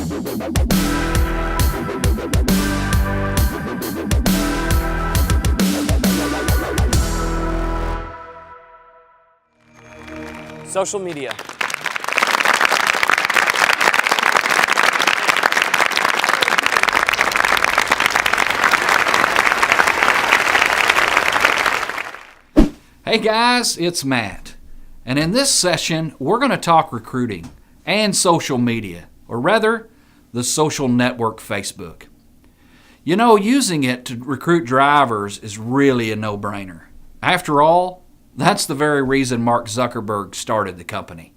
Social media. Hey guys, it's Matt. And in this session, we're going to talk recruiting and social media, or rather, the social network Facebook. You know, using it to recruit drivers is really a no-brainer. After all, that's the very reason Mark Zuckerberg started the company.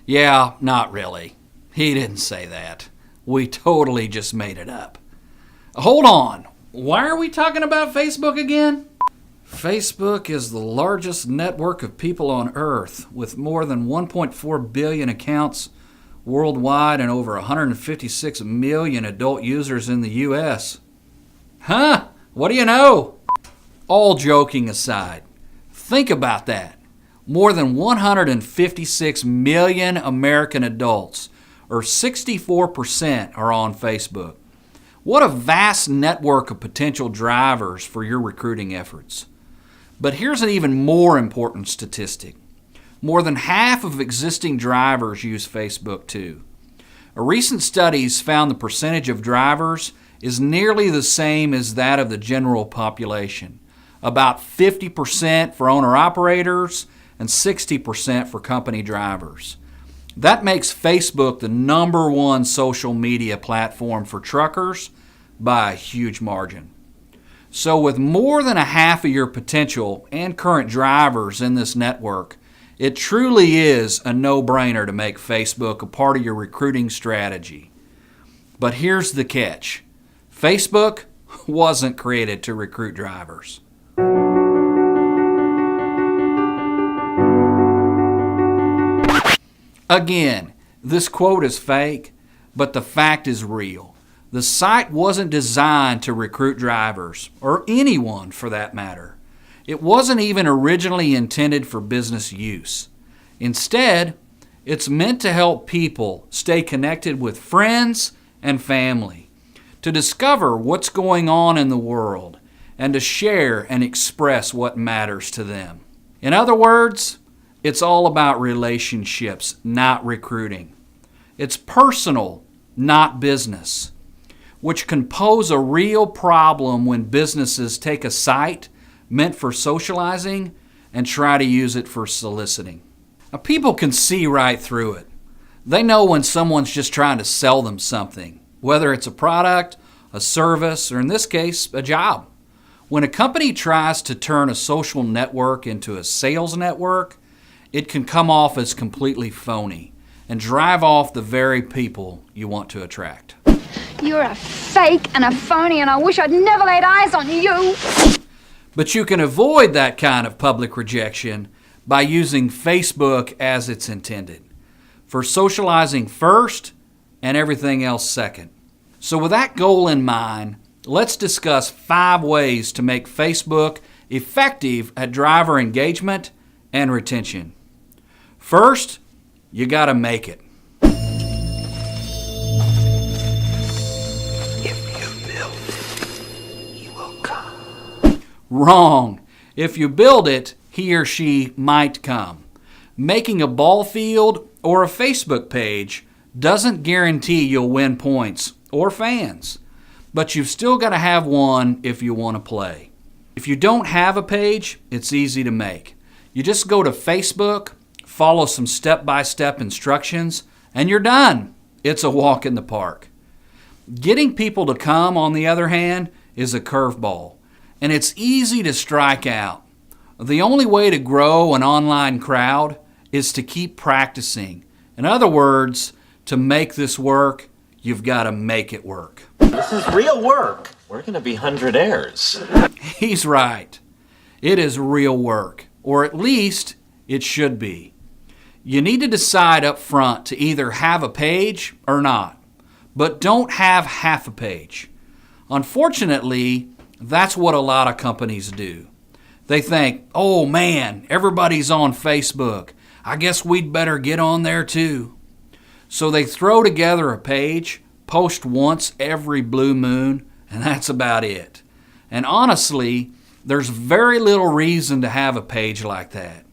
Yeah, not really. He didn't say that. We totally just made it up. Hold on. Why are we talking about Facebook again? Facebook is the largest network of people on Earth, with more than 1.4 billion accounts worldwide and over 156 million adult users in the U.S. Huh? What do you know? All joking aside, think about that. More than 156 million American adults, or 64%, are on Facebook. What a vast network of potential drivers for your recruiting efforts. But here's an even more important statistic. More than half of existing drivers use Facebook too. A recent studies found the percentage of drivers is nearly the same as that of the general population. About 50% for owner-operators and 60% for company drivers. That makes Facebook the #1 social media platform for truckers by a huge margin. So with more than a half of your potential and current drivers in this network, it truly is a no-brainer to make Facebook a part of your recruiting strategy. But here's the catch. Facebook wasn't created to recruit drivers. Again, this quote is fake, but the fact is real. The site wasn't designed to recruit drivers, or anyone for that matter. It wasn't even originally intended for business use. Instead, it's meant to help people stay connected with friends and family, to discover what's going on in the world, and to share and express what matters to them. In other words, it's all about relationships, not recruiting. It's personal, not business, which can pose a real problem when businesses take a site meant for socializing and try to use it for soliciting. Now, people can see right through it. They know when someone's just trying to sell them something, whether it's a product, a service, or in this case, a job. When a company tries to turn a social network into a sales network, it can come off as completely phony and drive off the very people you want to attract. You're a fake and a phony, and I wish I'd never laid eyes on you. But you can avoid that kind of public rejection by using Facebook as it's intended, for socializing first and everything else second. So with that goal in mind, let's discuss 5 ways to make Facebook effective at driver engagement and retention. First, you gotta make it. Wrong. If you build it, he or she might come. Making a ball field or a Facebook page doesn't guarantee you'll win points or fans, but you've still got to have one if you want to play. If you don't have a page, it's easy to make. You just go to Facebook, follow some step-by-step instructions, and you're done. It's a walk in the park. Getting people to come, on the other hand, is a curveball. And it's easy to strike out. The only way to grow an online crowd is to keep practicing. In other words, to make this work, you've got to make it work. This is real work. We're going to be hundredaires. He's right. It is real work, or at least it should be. You need to decide up front to either have a page or not, but don't have half a page. Unfortunately, that's what a lot of companies do. They think, oh man, everybody's on Facebook. I guess we'd better get on there too. So they throw together a page, post once every blue moon, and that's about it. And honestly, there's very little reason to have a page like that.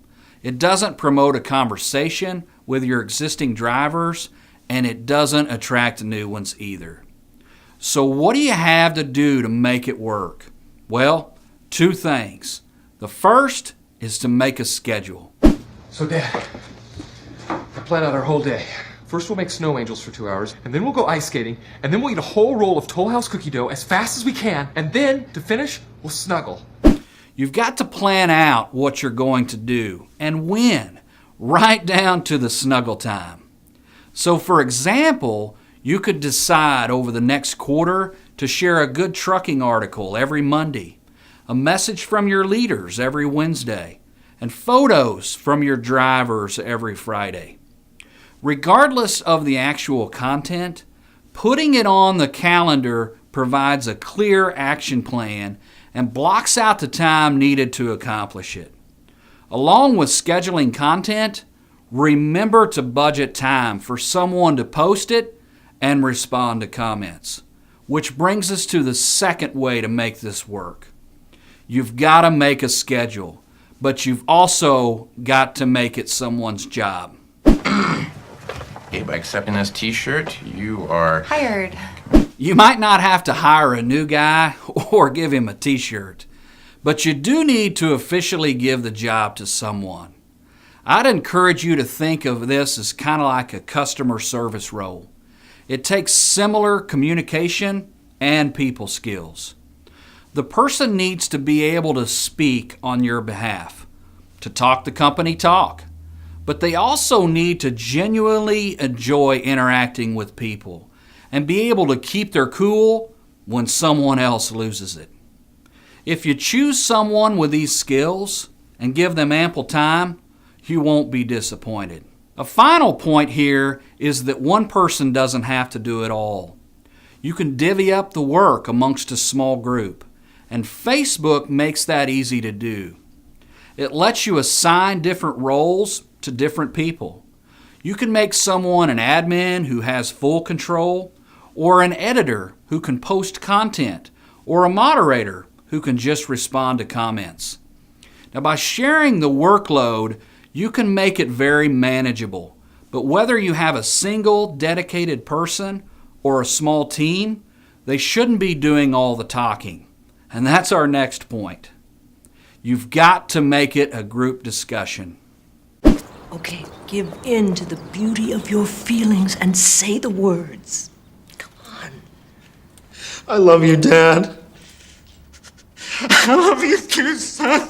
It doesn't promote a conversation with your existing drivers, and it doesn't attract new ones either. So what do you have to do to make it work? Well, two things. The first is to make a schedule. So, Dad, I plan out our whole day. First, we'll make snow angels for 2 hours, and then we'll go ice skating, and then we'll eat a whole roll of Toll House cookie dough as fast as we can, and then, to finish, we'll snuggle. You've got to plan out what you're going to do and when, right down to the snuggle time. So, for example, you could decide over the next quarter to share a good trucking article every Monday, a message from your leaders every Wednesday, and photos from your drivers every Friday. Regardless of the actual content, putting it on the calendar provides a clear action plan and blocks out the time needed to accomplish it. Along with scheduling content, remember to budget time for someone to post it and respond to comments. Which brings us to the second way to make this work. You've got to make a schedule, but you've also got to make it someone's job. Okay, by accepting this t-shirt, you are hired. You might not have to hire a new guy or give him a t-shirt, but you do need to officially give the job to someone. I'd encourage you to think of this as kind of like a customer service role. It takes similar communication and people skills. The person needs to be able to speak on your behalf, to talk the company talk, but they also need to genuinely enjoy interacting with people and be able to keep their cool when someone else loses it. If you choose someone with these skills and give them ample time, you won't be disappointed. A final point here is that one person doesn't have to do it all. You can divvy up the work amongst a small group, and Facebook makes that easy to do. It lets you assign different roles to different people. You can make someone an admin who has full control, or an editor who can post content, or a moderator who can just respond to comments. Now, by sharing the workload, you can make it very manageable. But whether you have a single dedicated person or a small team, they shouldn't be doing all the talking. And that's our next point. You've got to make it a group discussion. Okay, give in to the beauty of your feelings and say the words. Come on. I love you, Dad. I love you too, son.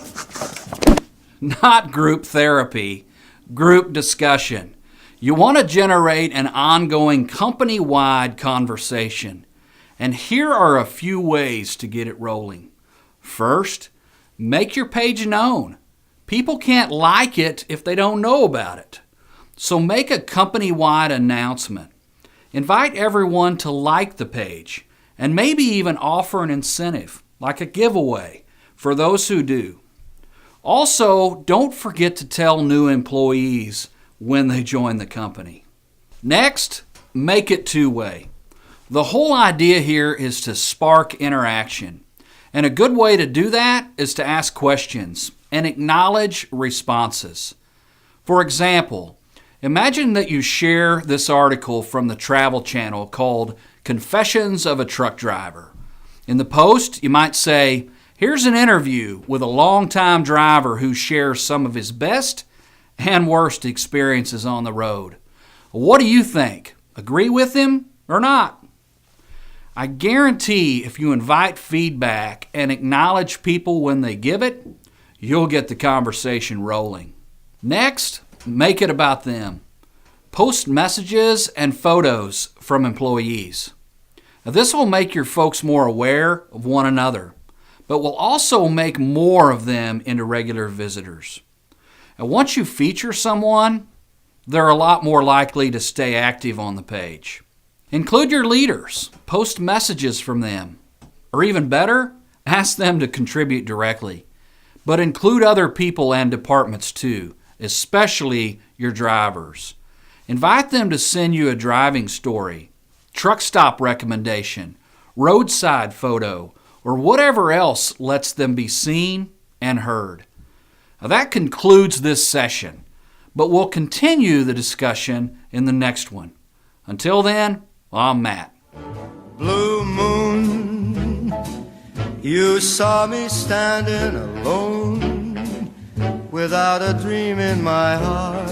Not group therapy, group discussion. You want to generate an ongoing company-wide conversation. And here are a few ways to get it rolling. First, make your page known. People can't like it if they don't know about it. So make a company-wide announcement. Invite everyone to like the page and maybe even offer an incentive, like a giveaway, for those who do. Also, don't forget to tell new employees when they join the company. Next, make it two-way. The whole idea here is to spark interaction. And a good way to do that is to ask questions and acknowledge responses. For example, imagine that you share this article from the Travel Channel called Confessions of a Truck Driver. In the post, you might say, here's an interview with a longtime driver who shares some of his best and worst experiences on the road. What do you think? Agree with him or not? I guarantee if you invite feedback and acknowledge people when they give it, you'll get the conversation rolling. Next, make it about them. Post messages and photos from employees. Now, this will make your folks more aware of one another, but will also make more of them into regular visitors. And once you feature someone, they're a lot more likely to stay active on the page. Include your leaders, post messages from them, or even better, ask them to contribute directly. But include other people and departments too, especially your drivers. Invite them to send you a driving story, truck stop recommendation, roadside photo, or whatever else lets them be seen and heard. Now, that concludes this session, but we'll continue the discussion in the next one. Until then, I'm Matt. Blue moon, you saw me standing alone, without a dream in my heart.